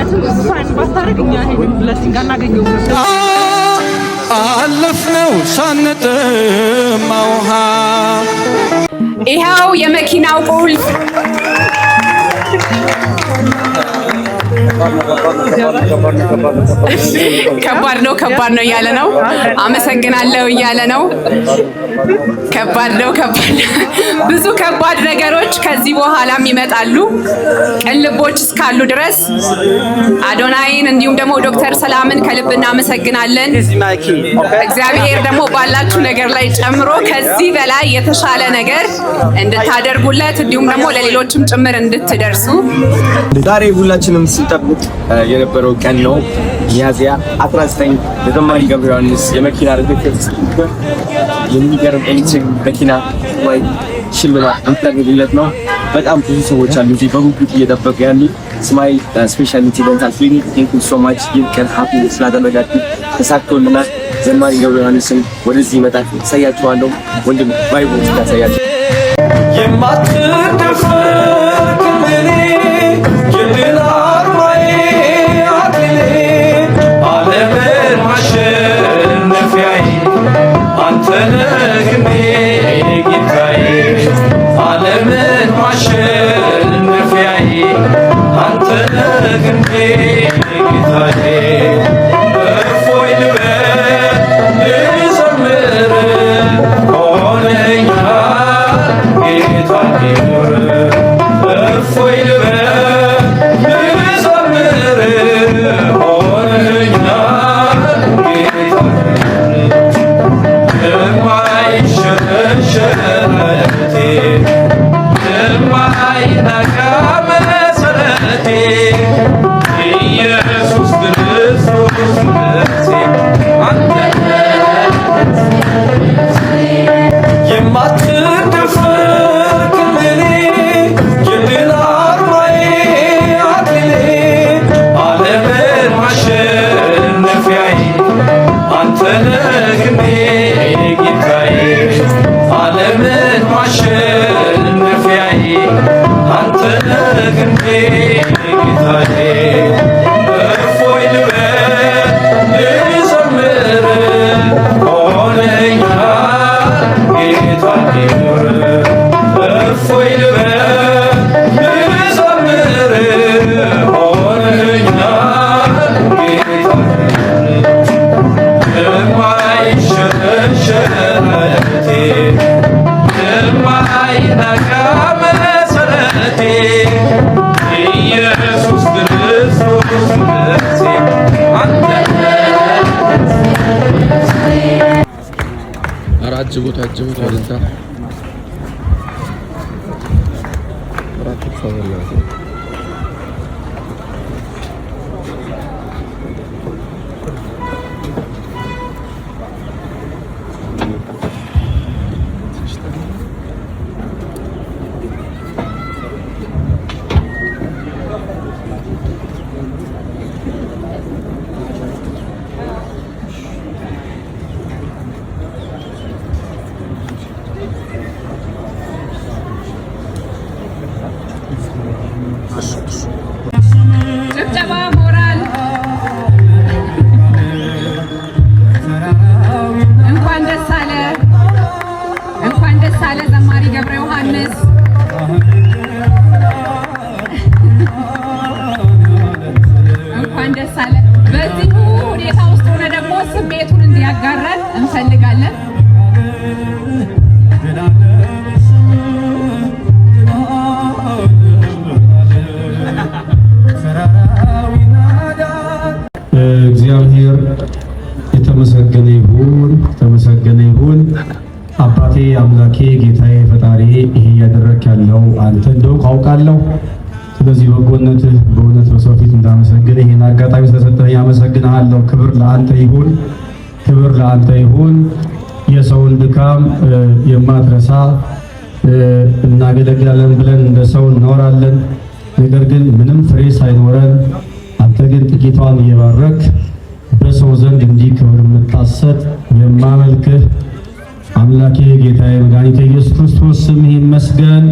ምክንያቱም እሷን ባታረግኛ ይሄን ብለሲንግ አናገኘው አለፍነው ሳንጠማ ውሃ ይኸው የመኪናው ቁልፍ ከባድ ነው እያለ ነው። አመሰግናለሁ እያለ ነው። ከባድ ነው። ብዙ ከባድ ነገሮች ከዚህ በኋላም ይመጣሉ። ቅልቦች እስካሉ ድረስ አዶናይን እንዲሁም ደግሞ ዶክተር ሰላምን ከልብ እናመሰግናለን። እግዚአብሔር ደግሞ ባላችሁ ነገር ላይ ጨምሮ ከዚህ በላይ የተሻለ ነገር እንድታደርጉለት እንዲሁም ደግሞ ለሌሎችም ጭምር እንድትደርሱ ዛሬ ሁላችንም ስንጠብቅ የነበረው ቀን ነው። ሚያዝያ 19 ለዘማሪ ገብረ ዮሐንስ የመኪና ርክክብ የሚገርም ኤሌክትሪክ መኪና ወይ ሽልማት እንጠብቅለት ነው። በጣም ብዙ ሰዎች አሉ እዚህ በጉጉት እየጠበቁ ያሉ። ስማይል ስፔሻሊቲ ዴንታል ክሊኒክ ቴንክ ዩ ሶ ማች ይልከን ሃፒ ስላደረጋችሁ ተሳክቶልናል። ዘማሪ ገብረ ዮሐንስን ወደዚህ ይመጣል ሳያችኋለሁ። ወንድም ባይቦ ታሳያችሁ የማትደፈር ክምኔ የድል አርማዬ አክሊሌ ዓለምን ማሸነፊያዬ አንተ ነህ ግቤ ጌታዬ ዓለምን ማሸነፊያዬ አንተ ነህ ግቤ ጌታዬ እፎይ ልበል ልዘምር ሆነኛል ጌታዬ እፎይ ልበል ልዘምር ሆነኛል ጌታዬ የማይሸረሸር ዓለቴ የማይናጋ መሰረቴ ኢየሱስ ክርስቶስ ነፍሴ አንተ የማትደፈር ክምኔ የድል አርማዬ አክሊሌ ዓለምን ማሸነፊያዬ አንተ ነህ ግቤ ጌታዬ ዓለምን ማሸነፊያዬ አንተ ነህ ግቤ ጌታዬ እፎይ ልበል ልዘምር ሆነኛል ጌታዬ እፎይ ልበል ልዘምር ሆነኛል ጌታዬ የማይሸረሸር ዓለቴ የማይናጋ መሰረቴ ኢየሱስ ክርስቶስ ነፍሴ አንተ አጅቡት ወደዛ ጭብጨባ ሞራል እንኳን ደስ አለ ዘማሪ ገብረ ዮሐንስ እንኳን ደስ አለ። በዚሁ ሁኔታ ውስጥ ሆነ ደግሞ ስሜቱን እንዲያጋራን እንፈልጋለን። እግዚአብሔር የተመሰገነ ይሁን። አባቴ አምላኬ ጌታዬ ፈጣሪ ይሄ እያደረክ ያለው አንተ እንደው ካውቃለሁ። ስለዚህ በጎነትህ በእውነት በሰው ፊት እንዳመሰግን ይሄን አጋጣሚ ስለሰጠህ ያመሰግንሃለሁ። ክብር ለአንተ ይሁን። የሰውን ድካም የማትረሳ እናገለግላለን ብለን እንደ ሰው እንኖራለን። ነገር ግን ምንም ፍሬ ሳይኖረን አንተ ግን ጥቂቷን እየባረክ በሰው ዘንድ እንዲህ ክብር የምታሰጥ የማመልክህ አምላኬ ጌታዬ መድኃኒቴ ኢየሱስ ክርስቶስ ስምህ ይመስገን።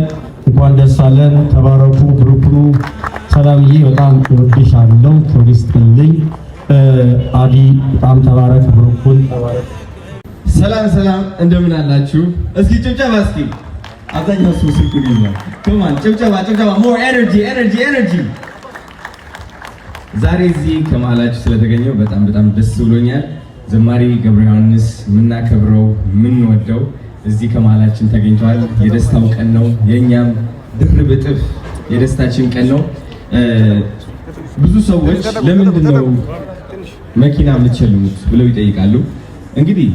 እንኳን ደስ አለን። ተባረኩ፣ ብሩክ ሁኑ። ሰላምዬ በጣም እወድሻለሁ፣ ክብር ይስጥልኝ። አዲ በጣም ተባረክ፣ ብሩክ ሁን። ሰላም እንደምን አላችሁ? እስኪ ጭብጨባ እስኪ አብዛኛው ሰው ስልኩ ይዟል። ኮማን ጭብጨባ more energy ዛሬ እዚህ ከመሀላችሁ ስለተገኘው በጣም ደስ ብሎኛል። ዘማሪ ገብረ ዮሐንስ የምናከብረው የምንወደው እዚህ ከመሀላችን ተገኝቷል። የደስታው ቀን ነው፣ የኛም ድርብ እጥፍ የደስታችን ቀን ነው። ብዙ ሰዎች ለምንድን ነው መኪና የምትሸልሙት ብለው ይጠይቃሉ። እንግዲህ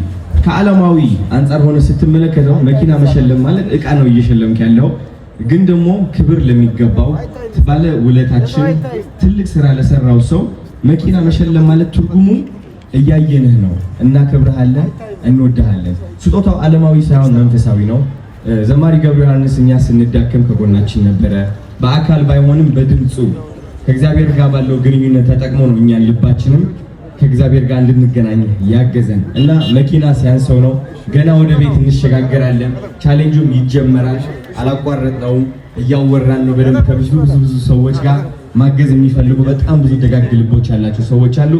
ከዓለማዊ አንፃር ሆነ ስትመለከተው መኪና መሸለም ማለት እቃ ነው እየሸለምክ ያለው። ግን ደግሞ ክብር ለሚገባው ባለ ውለታችን ትልቅ ስራ ለሰራው ሰው መኪና መሸለም ማለት ትርጉሙ እያየንህ ነው፣ እናከብርሃለን፣ እንወድሃለን። ስጦታው ዓለማዊ ሳይሆን መንፈሳዊ ነው። ዘማሪ ገብረ ዮሐንስ እኛ ስንዳከም ከጎናችን ነበረ። በአካል ባይሆንም በድምፁ ከእግዚአብሔር ጋር ባለው ግንኙነት ተጠቅሞ ነው እኛን ልባችንም ከእግዚአብሔር ጋር እንድንገናኝ ያገዘን እና መኪና ሲያንሰው ነው። ገና ወደ ቤት እንሸጋገራለን። ቻሌንጁም ይጀመራል። አላቋረጥነውም። እያወራን ነው በደንብ ከብዙ ሰዎች ጋር ማገዝ የሚፈልጉ በጣም ብዙ ደጋግ ልቦች ያላችሁ ሰዎች አሉ።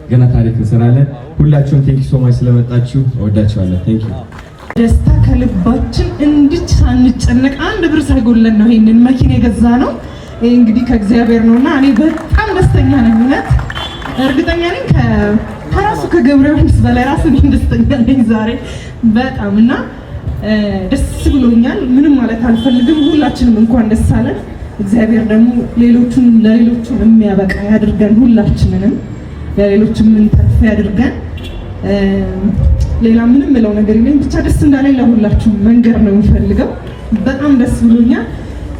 ገና ታሪክ እንሰራለን። ሁላችሁም ቴንክ ዩ ሶ ማች ስለመጣችሁ እወዳችኋለሁ። ቴንክ ዩ። ደስታ ከልባችን እንድች ሳንጨነቅ አንድ ብር ሳይጎለን ነው ይሄንን መኪና የገዛ ነው። ይሄ እንግዲህ ከእግዚአብሔር ነውና እኔ በጣም ደስተኛ ነኝ። እውነት እርግጠኛ ነኝ ከራሱ ከገብረ ዮሐንስ በላይ ራሱ ነኝ ደስተኛ ነኝ ዛሬ በጣም እና ደስ ብሎኛል። ምንም ማለት አልፈልግም። ሁላችንም እንኳን ደስ አለን። እግዚአብሔር ደግሞ ለሌሎቹም የሚያበቃ ያድርገን። ሁላችንንም ለሌሎችም እንተርፍ ያድርገን። ሌላ ምንም ምለው ነገር የለም። ብቻ ደስ እንዳለኝ ለሁላችሁም መንገር ነው የሚፈልገው። በጣም ደስ ብሎኛል።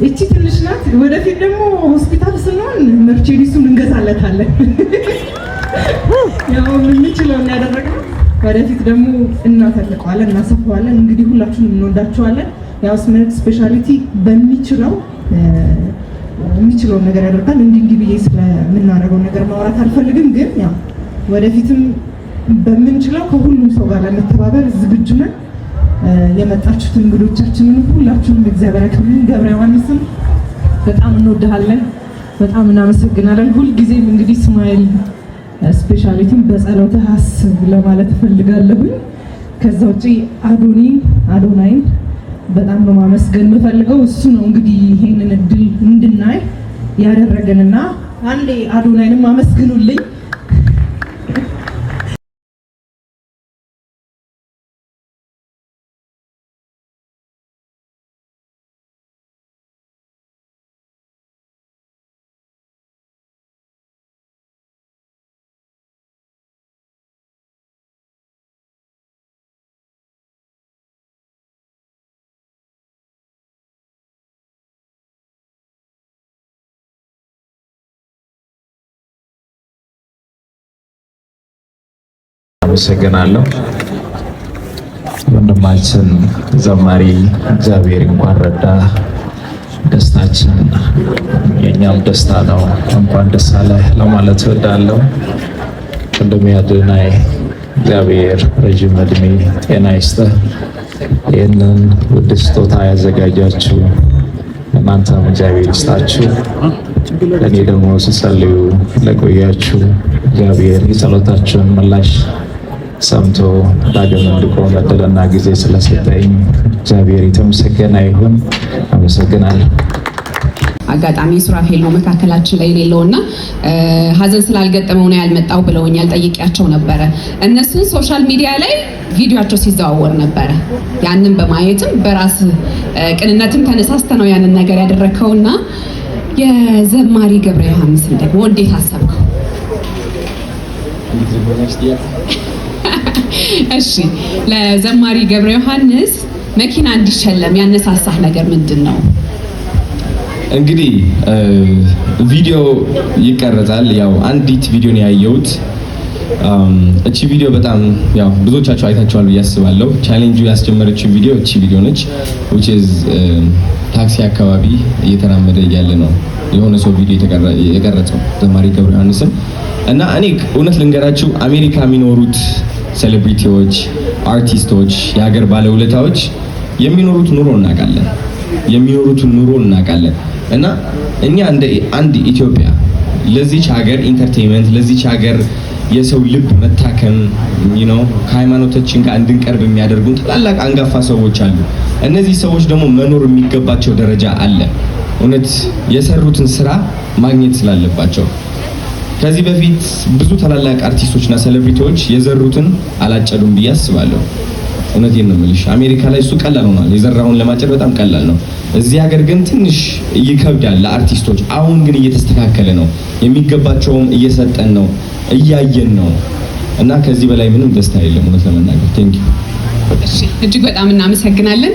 እቺ ትንሽ ናት። ወደፊት ደግሞ ሆስፒታል ስንሆን መርቼዲሱን እንገዛለታለን። ያው የምንችለውን ያደረግነው ወደፊት ደግሞ እናተልቀዋለን፣ እናሰፋዋለን። እንግዲህ ሁላችሁንም እንወዳችኋለን። ያው ስፔሻሊቲ የሚችለውን ነገር ያደርጋል። እንዲህ ብዬ ስለምናደርገው ነገር ማውራት አልፈልግም፣ ግን ያው ወደፊትም በምንችለው ከሁሉም ሰው ጋር ለመተባበር ዝግጁ ነን። የመጣችሁት እንግዶቻችንን ሁላችሁንም እግዚአብሔር ያክብርልን። ገብረ ዮሐንስም በጣም እንወድሃለን፣ በጣም እናመሰግናለን። ሁልጊዜም እንግዲህ ስማይል ስፔሻሊቲም በጸሎትህ አስብ ለማለት እፈልጋለሁ። ከዛ ውጪ አዶናይን በጣም ነው ማመስገን የምፈልገው። እሱ ነው እንግዲህ ይሄንን እድል እንድናይ ያደረገንና አንዴ አዶናይንም አመስግኑልኝ። አመሰግናለሁ። ወንድማችን ዘማሪ እግዚአብሔር እንኳን ረዳ። ደስታችን የኛም ደስታ ነው። እንኳን ደስ አለህ ለማለት እወዳለሁ። ወንድሜ አዶናይ እግዚአብሔር ረጅም እድሜ ጤና ይስጥህ። ይህንን ውድ ስጦታ ያዘጋጃችሁ እናንተም እግዚአብሔር ይስጣችሁ። እኔ ደግሞ ስጸልዩ ለቆያችሁ እግዚአብሔር የጸሎታችሁን ምላሽ ሰምቶ ዳግም እንድቆም እድልና ጊዜ ስለሰጠኝ እግዚአብሔር የተመሰገነ ይሁን። አመሰግናለሁ። አጋጣሚ ሱራፌል ነው መካከላችን ላይ የሌለውና ሀዘን ስላልገጠመው ነው ያልመጣው ብለውኛል። ጠይቄያቸው ነበረ። እነሱን ሶሻል ሚዲያ ላይ ቪዲዮአቸው ሲዘዋወር ነበረ። ያንን በማየትም በራስ ቅንነትም ተነሳስተ ነው ያንን ነገር ያደረከውና የዘማሪ ገብረ ዮሐንስን ደግሞ እንዴት አሰብከው? እሺ፣ ለዘማሪ ገብረ ዮሐንስ መኪና እንዲሸለም ያነሳሳህ ነገር ምንድን ነው? እንግዲህ ቪዲዮ ይቀርጻል። ያው አንዲት ቪዲዮ ነው ያየሁት። እቺ ቪዲዮ በጣም ያው ብዙዎቻችሁ አይታችኋል ብዬ አስባለሁ። ቻሌንጁ ያስጀመረችው ቪዲዮ እቺ ቪዲዮ ነች። which is ታክሲ አካባቢ እየተራመደ እያለ ነው የሆነ ሰው ቪዲዮ የቀረጸው ዘማሪ ገብረ ዮሐንስን እና እኔ እውነት ልንገራችሁ አሜሪካ የሚኖሩት ሴሌብሪቲዎች፣ አርቲስቶች፣ የሀገር ባለውለታዎች የሚኖሩት ኑሮ እናውቃለን። የሚኖሩትን ኑሮ እናውቃለን እና እኛ እንደ አንድ ኢትዮጵያ ለዚች ሀገር ኢንተርቴይንመንት ለዚች ሀገር የሰው ልብ መታከም ከሃይማኖታችን ጋር እንድንቀርብ የሚያደርጉ ታላላቅ አንጋፋ ሰዎች አሉ። እነዚህ ሰዎች ደግሞ መኖር የሚገባቸው ደረጃ አለ። እውነት የሰሩትን ስራ ማግኘት ስላለባቸው ከዚህ በፊት ብዙ ታላላቅ አርቲስቶችና ሴሌብሪቲዎች የዘሩትን አላጨዱም ብዬ አስባለሁ። እውነቴን ነው የምልሽ። አሜሪካ ላይ እሱ ቀላል ሆኗል። የዘራውን ለማጨድ በጣም ቀላል ነው። እዚህ ሀገር ግን ትንሽ ይከብዳል ለአርቲስቶች። አሁን ግን እየተስተካከለ ነው። የሚገባቸውም እየሰጠን ነው፣ እያየን ነው እና ከዚህ በላይ ምንም ደስታ የለም እውነት ለመናገር። ቴንክ ዩ። እጅግ በጣም እናመሰግናለን።